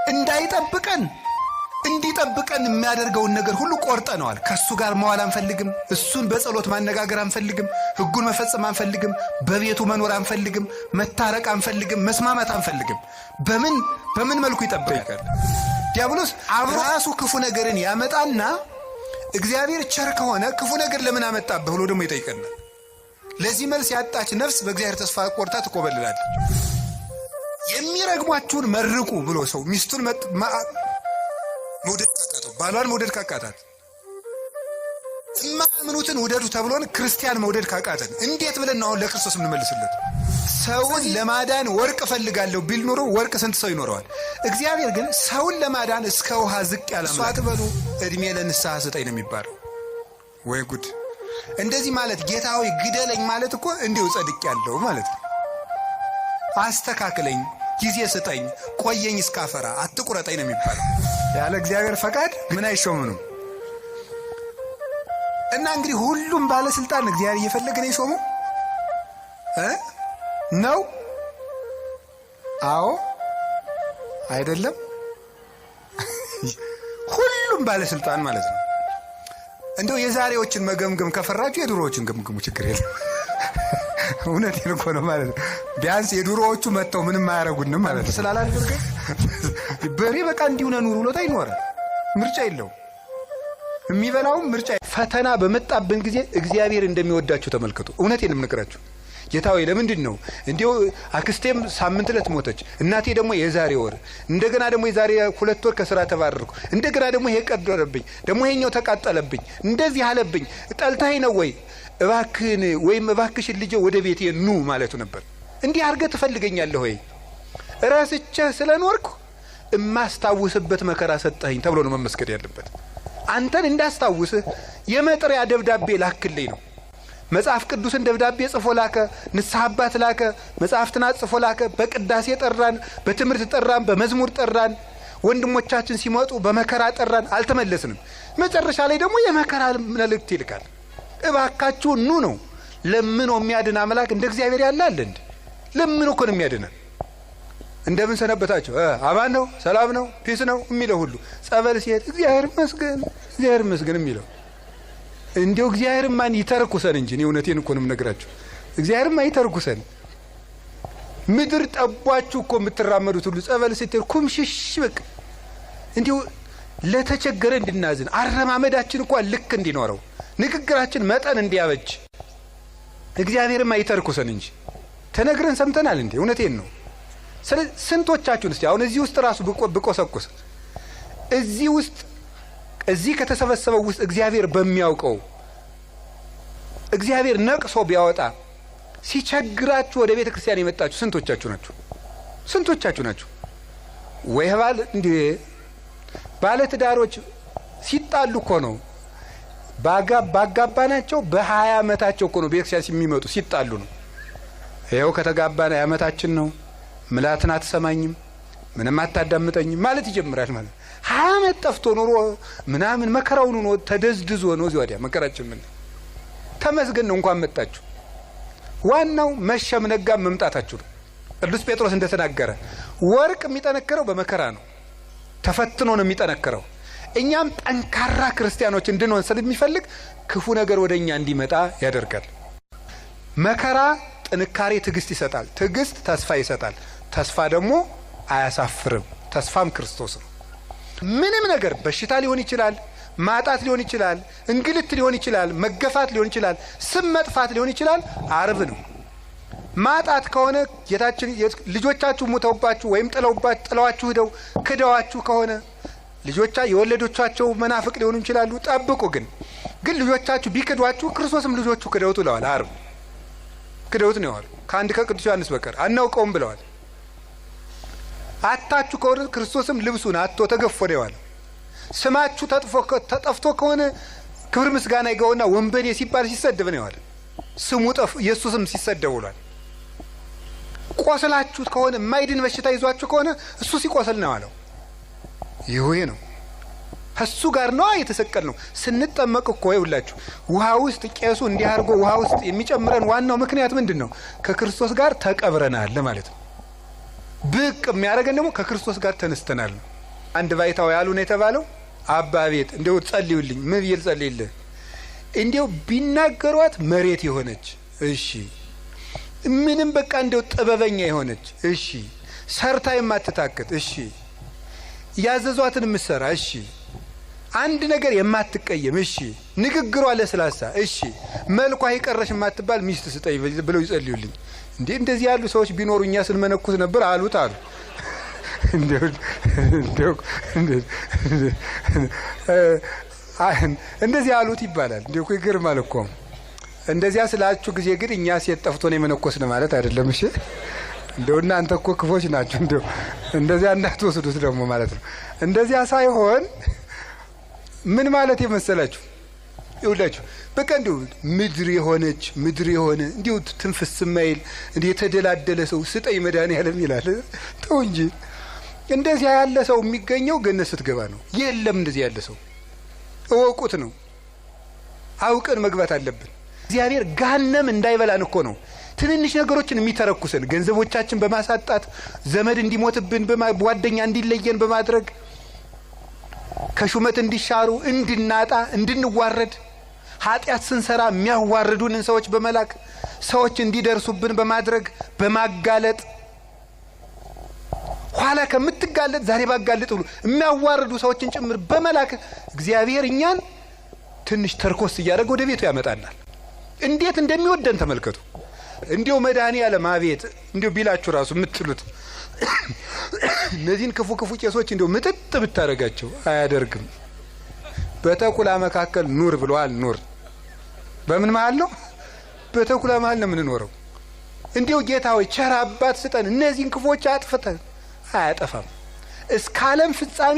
እንዳይጠብቀን እንዲጠብቀን የሚያደርገውን ነገር ሁሉ ቆርጠነዋል። ከሱ ጋር መዋል አንፈልግም። እሱን በጸሎት ማነጋገር አንፈልግም። ሕጉን መፈጸም አንፈልግም። በቤቱ መኖር አንፈልግም። መታረቅ አንፈልግም። መስማማት አንፈልግም። በምን መልኩ ይጠብቃል? ዲያብሎስ ራሱ ክፉ ነገርን ያመጣና እግዚአብሔር ቸር ከሆነ ክፉ ነገር ለምን አመጣብህ ብሎ ደግሞ ይጠይቀናል። ለዚህ መልስ ያጣች ነፍስ በእግዚአብሔር ተስፋ ቆርጣ ትቆበልላለች። የሚረግሟችሁን መርቁ ብሎ ሰው ሚስቱን መውደድ ካቃተው፣ ባሏን መውደድ ካቃታት፣ የማያምኑትን ውደዱ ተብሎን ክርስቲያን መውደድ ካቃተን እንዴት ብለን አሁን ለክርስቶስ የምንመልስለት? ሰውን ለማዳን ወርቅ እፈልጋለሁ ቢል ኖሮ ወርቅ ስንት ሰው ይኖረዋል? እግዚአብሔር ግን ሰውን ለማዳን እስከ ውሃ ዝቅ ያለ እሷ አትበሉ እድሜ ለንስሐ ስጠኝ ነው የሚባለው። ወይ ጉድ! እንደዚህ ማለት ጌታ ሆይ ግደለኝ ማለት እኮ እንዲሁ ጸድቅ ያለው ማለት ነው። አስተካክለኝ፣ ጊዜ ስጠኝ፣ ቆየኝ እስካፈራ፣ አትቁረጠኝ ነው የሚባለው። ያለ እግዚአብሔር ፈቃድ ምን አይሾም ነው። እና እንግዲህ ሁሉም ባለስልጣን እግዚአብሔር እየፈለገ ነው የሾመው ነው? አዎ አይደለም? ሁሉም ባለስልጣን ማለት ነው። እንደው የዛሬዎችን መገምገም ከፈራችሁ የድሮዎችን ገምግሙ፣ ችግር የለም። እውነቴን እኮ ነው ማለት ነው። ቢያንስ የድሮዎቹ መጥተው ምንም አያረጉንም ማለት ነው። ስላላደረገ በሬ በቃ እንዲሁ ነው ኑሮ ብሎታ ይኖራል። ምርጫ የለውም። የሚበላውም ምርጫ። ፈተና በመጣብን ጊዜ እግዚአብሔር እንደሚወዳችሁ ተመልከቱ። እውነቴን የምነግራችሁ ጌታ ሆይ ለምንድን ነው እንዲሁ አክስቴም ሳምንት ዕለት ሞተች፣ እናቴ ደግሞ የዛሬ ወር፣ እንደገና ደግሞ የዛሬ 2 ወር ከስራ ተባረርኩ፣ እንደገና ደግሞ ይሄ ቀደረብኝ፣ ደግሞ ይሄኛው ተቃጠለብኝ፣ እንደዚህ አለብኝ፣ ጠልታኝ ነው ወይ እባክህን ወይም እባክሽን ልጄ ወደ ቤቴ ኑ ማለቱ ነበር። እንዲህ አድርገህ ትፈልገኛለህ ወይ? ራስቼህ ስለኖርኩ እማስታውስበት መከራ ሰጠኸኝ ተብሎ ነው መመስገድ ያለበት። አንተን እንዳስታውስህ የመጥሪያ ደብዳቤ ላክልኝ ነው። መጽሐፍ ቅዱስን ደብዳቤ ጽፎ ላከ፣ ንስሐ አባት ላከ፣ መጽሐፍትን ጽፎ ላከ፣ በቅዳሴ ጠራን፣ በትምህርት ጠራን፣ በመዝሙር ጠራን፣ ወንድሞቻችን ሲመጡ በመከራ ጠራን፣ አልተመለስንም። መጨረሻ ላይ ደግሞ የመከራ መልእክት ይልካል። እባካችሁ ኑ ነው። ለምኖ የሚያድን አምላክ እንደ እግዚአብሔር ያለ አለ እንዴ? ለምኖ እኮ ነው የሚያድነን። እንደምን ሰነበታችሁ? አማን ነው፣ ሰላም ነው፣ ፒስ ነው የሚለው ሁሉ ጸበል ሲሄድ እግዚአብሔር ይመስገን፣ እግዚአብሔር ይመስገን የሚለው እንዲው እግዚአብሔርም ማን ይተርኩሰን እንጂ ነው። እውነቴን እኮ ነው የምነግራችሁ። እግዚአብሔርም ማን ይተርኩሰን። ምድር ጠቧችሁ እኮ የምትራመዱት ሁሉ ጸበል ስትሄድ ኩምሽሽ በቃ እንዲው ለተቸገረ እንድናዝን፣ አረማመዳችን እንኳን ልክ እንዲኖረው፣ ንግግራችን መጠን እንዲያበጅ እግዚአብሔርም አይተርኩሰን እንጂ ተነግረን ሰምተናል እንዴ? እውነቴን ነው። ስለዚህ ስንቶቻችሁን እስቲ አሁን እዚህ ውስጥ ራሱ ብቆሰቁስ እዚህ ከተሰበሰበው ውስጥ እግዚአብሔር በሚያውቀው እግዚአብሔር ነቅሶ ቢያወጣ ሲቸግራችሁ ወደ ቤተ ክርስቲያን የመጣችሁ ስንቶቻችሁ ናችሁ? ስንቶቻችሁ ናችሁ? ወይ ባለ ትዳሮች ሲጣሉ እኮ ነው ባጋባናቸው በ20 ዓመታቸው እኮ ነው ቤተ ክርስቲያን የሚመጡ ሲጣሉ ነው። ይኸው ከተጋባን ዓመታችን ነው፣ ምላትን አትሰማኝም፣ ምንም አታዳምጠኝም ማለት ይጀምራል ማለት 20 ዓመት ጠፍቶ ኖሮ ምናምን መከራውን ነው ተደዝድዞ ነው እዚህ ወዲያ መከራችን ምን ተመስገን ነው እንኳን መጣችሁ። ዋናው መሸም ነጋም መምጣታችሁ ነው። ቅዱስ ጴጥሮስ እንደተናገረ ወርቅ የሚጠነክረው በመከራ ነው፣ ተፈትኖ ነው የሚጠነክረው። እኛም ጠንካራ ክርስቲያኖች እንድንሆን ስለሚፈልግ ክፉ ነገር ወደኛ እንዲመጣ ያደርጋል። መከራ ጥንካሬ ትዕግስት ይሰጣል፣ ትዕግስት ተስፋ ይሰጣል፣ ተስፋ ደግሞ አያሳፍርም። ተስፋም ክርስቶስ ነው። ምንም ነገር በሽታ ሊሆን ይችላል፣ ማጣት ሊሆን ይችላል፣ እንግልት ሊሆን ይችላል፣ መገፋት ሊሆን ይችላል፣ ስም መጥፋት ሊሆን ይችላል። አርብ ነው። ማጣት ከሆነ ጌታችን ልጆቻችሁ ሞተውባችሁ ወይም ጥለዋችሁ ሄደው ክደዋችሁ ከሆነ የወለዶቻቸው መናፍቅ ሊሆኑ ይችላሉ። ጠብቁ። ግን ልጆቻችሁ ቢክዷችሁ ክርስቶስም ልጆቹ ክደውት ብለዋል። አርብ ክደውት ነው ያለው። ከአንድ ከቅዱስ ዮሐንስ በቀር አናውቀውም ብለዋል። አታችሁ ከሆነ ክርስቶስም ልብሱን አጥቶ ተገፎ ነው ያለው። ስማችሁ ተጠፍቶ ከሆነ ክብር ምስጋና ይገውና ወንበዴ ሲባል ሲሰደብ ነው ያለው። ስሙ ኢየሱስም ሲሰደብ ብሏል። ቆስላችሁ ከሆነ የማይድን በሽታ ይዟችሁ ከሆነ እሱ ሲቆስል ነው ያለው። ይሄ ነው እሱ ጋር ነው የተሰቀል ነው። ስንጠመቅ እኮ ይውላችሁ ውሃ ውስጥ ቄሱ እንዲያርጎ ውሃ ውስጥ የሚጨምረን ዋናው ምክንያት ምንድነው? ከክርስቶስ ጋር ተቀብረናል ማለት ነው። ብቅ የሚያደርገን ደግሞ ከክርስቶስ ጋር ተነስተናል። አንድ ባይታው ያሉ ነው የተባለው አባ ቤት እንደው ጸልዩልኝ ምን ይልጸልይልህ እንደው ቢናገሯት መሬት የሆነች እሺ ምንም በቃ እንደው ጥበበኛ የሆነች እሺ ሰርታ የማትታከት እሺ ያዘዟትን ምሰራ እሺ አንድ ነገር የማትቀየም እሺ ንግግሯ ለስላሳ እሺ መልኳ ይቀርሽ የማትባል ሚስት ስጠይ ብለው ይጸልዩልኝ እንዴ እንደዚህ ያሉ ሰዎች ቢኖሩኛ ስንመነኩስ ነበር አሉት አሉ እንደዚህ አሉት ይባላል እንደው ይገርማል እኮ እንደዚያ ስላችሁ ጊዜ ግን እኛ ሴት ጠፍቶ ነው የመነኮስን ማለት አይደለም እሺ እንደው እናንተ እኮ ክፎች ናችሁ እንደው እንደዚያ እንዳትወስዱት ደግሞ ማለት ነው እንደዚያ ሳይሆን ምን ማለት የመሰላችሁ ይውላችሁ በቃ እንደው ምድር የሆነ እንደው ትንፍስ ማይል እንደ የተደላደለ ሰው ስጠይ መዳን ያለም ይላል ተው እንጂ እንደዚያ ያለ ሰው የሚገኘው ገነት ስትገባ ነው የለም እንደዚያ ያለ ሰው እወቁት ነው አውቀን መግባት አለብን እግዚአብሔር ገሃነም እንዳይበላን እኮ ነው ትንንሽ ነገሮችን የሚተረኩሰን ገንዘቦቻችን በማሳጣት ዘመድ እንዲሞትብን በጓደኛ እንዲለየን በማድረግ ከሹመት እንዲሻሩ እንድናጣ እንድንዋረድ ኃጢአት ስንሰራ የሚያዋርዱንን ሰዎች በመላክ ሰዎች እንዲደርሱብን በማድረግ በማጋለጥ ኋላ ከምትጋለጥ ዛሬ ባጋለጥ ሁሉ የሚያዋርዱ ሰዎችን ጭምር በመላክ እግዚአብሔር እኛን ትንሽ ተርኮስ እያደረገ ወደ ቤቱ ያመጣናል እንዴት እንደሚወደን ተመልከቱ እንዴው መድኃኒዓለም አቤት እንዴው ቢላችሁ ራሱ የምትሉት እነዚህን ክፉ ቄሶች እንዴው ምጥጥ ብታረጋቸው አያደርግም በተኩላ መካከል ኑር ብለዋል ኑር በምን መሃል ነው በተኩላ መሃል ነው የምንኖረው እንዴው ጌታ ሆይ ቸር አባት ስጠን እነዚህን ክፉዎች አጥፍተን አያጠፋም እስካለም ፍጻሜ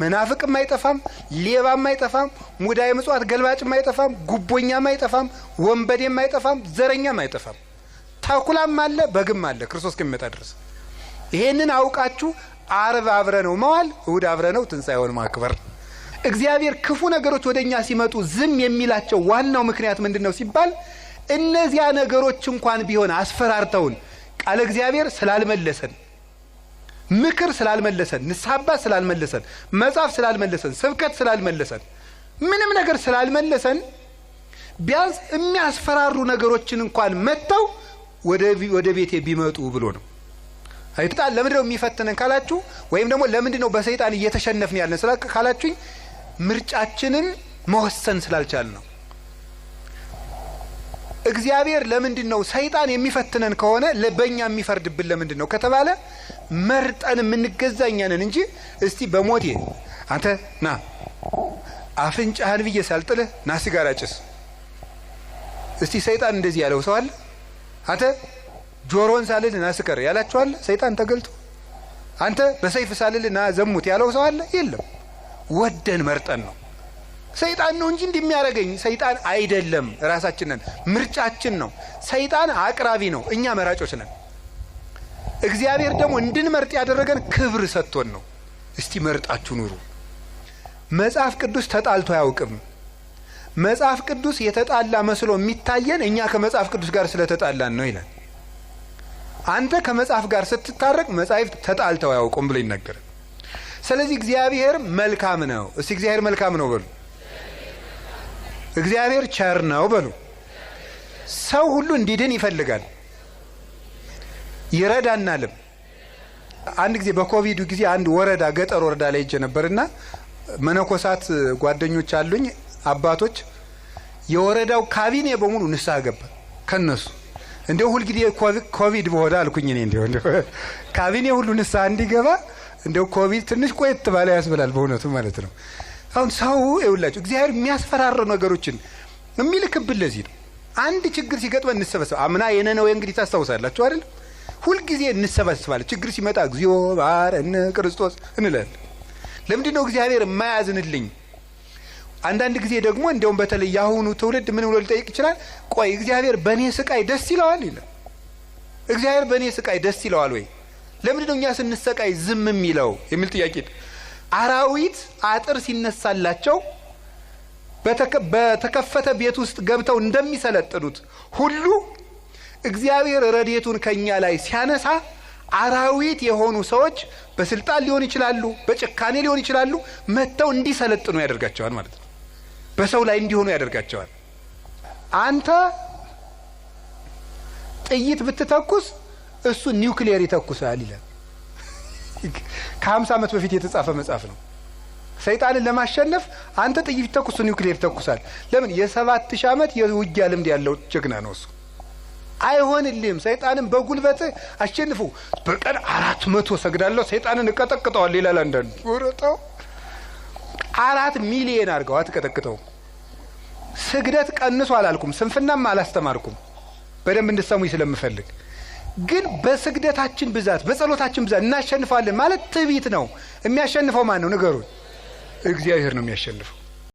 መናፍቅም አይጠፋም ሌባም አይጠፋም ሙዳይ ምጽዋት ገልባጭም አይጠፋም ጉቦኛም አይጠፋም ወንበዴም አይጠፋም ዘረኛም አይጠፋም ተኩላም አለ በግም አለ ክርስቶስ ከመጣ ድረስ ይሄንን አውቃችሁ ዓርብ አብረነው መዋል እሁድ አብረነው ትንሣኤውን ማክበር እግዚአብሔር ክፉ ነገሮች ወደኛ ሲመጡ ዝም የሚላቸው ዋናው ምክንያት ምንድነው ሲባል እነዚያ ነገሮች እንኳን ቢሆን አስፈራርተውን ቃል እግዚአብሔር ስላልመለሰን ምክር ስላልመለሰን ንስሐባ ስላልመለሰን መጻፍ ስላልመለሰን ስብከት ስላልመለሰን ምንም ነገር ስላልመለሰን ቢያንስ የሚያስፈራሩ ነገሮችን እንኳን መተው ወደ ቤቴ ቢመጡ ብሎ ነው አይጣል ለምንድነው የሚፈተነን ካላችሁ ወይም ደግሞ ለምንድነው በሰይጣን እየተሸነፍን ያለን ካላችሁኝ ምርጫችንን መወሰን ስላልቻል ነው እግዚአብሔር ለምንድነው ሰይጣን የሚፈትነን ከሆነ ለበኛ የሚፈርድብን ለምንድነው ከተባለ መርጠን የምንገዛኛንን እንጂ እስቲ በሞቴ አንተ ና አፍንጫህን ብዬ ሳልጥልህ ና ሲጋራ ጭስ እስቲ ሰይጣን እንደዚህ ያለው ሰው አለ አንተ ጆሮን ሳልል ና ስከር ያላችሁ አለ ሰይጣን ተገልጦ አንተ በሰይፍ ሳልል ና ዘሙት ያለው ሰው አለ የለም ወደን መርጠን ነው ሰይጣን ነው እንጂ እንደሚያረጋኝ ሰይጣን አይደለም ራሳችንን ምርጫችን ነው ሰይጣን አቅራቢ ነው እኛ መራጮች ነን እግዚአብሔር ደግሞ እንድንመርጥ ያደረገን ክብር ሰጥቶን ነው እስቲ መርጣችሁ ኑሩ መጽሐፍ ቅዱስ ተጣልቶ አያውቅም መጽሐፍ ቅዱስ የተጣላ መስሎ የሚታየን እኛ ከመጽሐፍ ቅዱስ ጋር ስለተጣላን ነው ይላል አንተ ከመጽሐፍ ጋር ስትታረቅ መጽሐፍት ተጣልተው አያውቁም ብሎ ይናገራል ስለዚህ እግዚአብሔር መልካም ነው እስቲ እግዚአብሔር መልካም ነው በሉ እግዚአብሔር ቸር ነው በሉ ሰው ሁሉ እንዲድን ይፈልጋል ይረዳናልም አንድ ጊዜ በኮቪድ ጊዜ አንድ ወረዳ ገጠር ወረዳ ላይ ሄጄ ነበርና መነኮሳት ጓደኞች አሉኝ አባቶች የወረዳው ካቢኔ በሙሉ ንስሐ ገባ ከነሱ እንደው ሁሉ ጊዜ ኮቪድ በሆነ አልኩኝ እኔ እንደው ካቢኔ ሁሉ ንስሐ እንዲገባ እንደው ኮቪድ ትንሽ ቆየት ባለ ያስበላል በእውነቱ ማለት ነው አሁን ሰው ይውላችሁ እግዚአብሔር የሚያስፈራሩ ነገሮችን የሚልክብል ለዚህ ነው አንድ ችግር ሲገጥመን እንሰበሰብ አምና የነነው እንግዲህ ታስታውሳላችሁ አይደል ሁሉ ጊዜ እንሰበሰባለን ችግር ሲመጣ እግዚኦ ባረነ ክርስቶስ እንላለን ለምንድነው እግዚአብሔር የማያዝንልኝ አንዳንድ ጊዜ ደግሞ እንደውም በተለይ ያሁኑ ትውልድ ምን ብሎ ሊጠይቅ ይችላል ቆይ እግዚአብሔር በኔ ስቃይ ደስ ይለዋል ይላል እግዚአብሔር በኔ ስቃይ ደስ ይለዋል ወይ ለምንድነው እኛ ስንሰቃይ ዝም የሚለው የሚል ጥያቄ አራዊት አጥር ሲነሳላቸው በተከፈተ ቤት ውስጥ ገብተው እንደሚሰለጥኑት ሁሉ እግዚአብሔር ረድኤቱን ከኛ ላይ ሲያነሳ አራዊት የሆኑ ሰዎች በስልጣን ሊሆን ይችላሉ፣ በጭካኔ ሊሆን ይችላሉ፣ መተው እንዲሰለጥኑ ያደርጋቸዋል ማለት ነው። በሰው ላይ እንዲሆኑ ያደርጋቸዋል። አንተ ጥይት ብትተኩስ እሱ ኒውክሊየር ይተኩሳል ይላል። ከ50 ዓመት በፊት የተጻፈ መጽሐፍ ነው። ሰይጣንን ለማሸነፍ አንተ ጥይት ተኩስ ኒውክሊየር ተኩሳል። ለምን? የ7000 ዓመት የውጊያ ልምድ ያለው ጀግና ነው እሱ። አይሆንልህም። ሰይጣንን በጉልበት አሸንፉ። በቀን 400 ሰግዳለሁ ሰይጣንን እቀጠቅጠዋለሁ ይላል አንዳንዱ። ወረጣው 4 ሚሊዮን አድርገው አትቀጠቅጠው። ስግደት ቀንሱ አላልኩም፣ ስንፍናም አላስተማርኩም። በደንብ እንድትሰሙኝ ስለምፈልግ ግን በስግደታችን ብዛት በጸሎታችን ብዛት እናሸንፋለን ማለት ትዕቢት ነው። የሚያሸንፈው ማን ነው? ንገሩን። እግዚአብሔር ነው የሚያሸንፈው።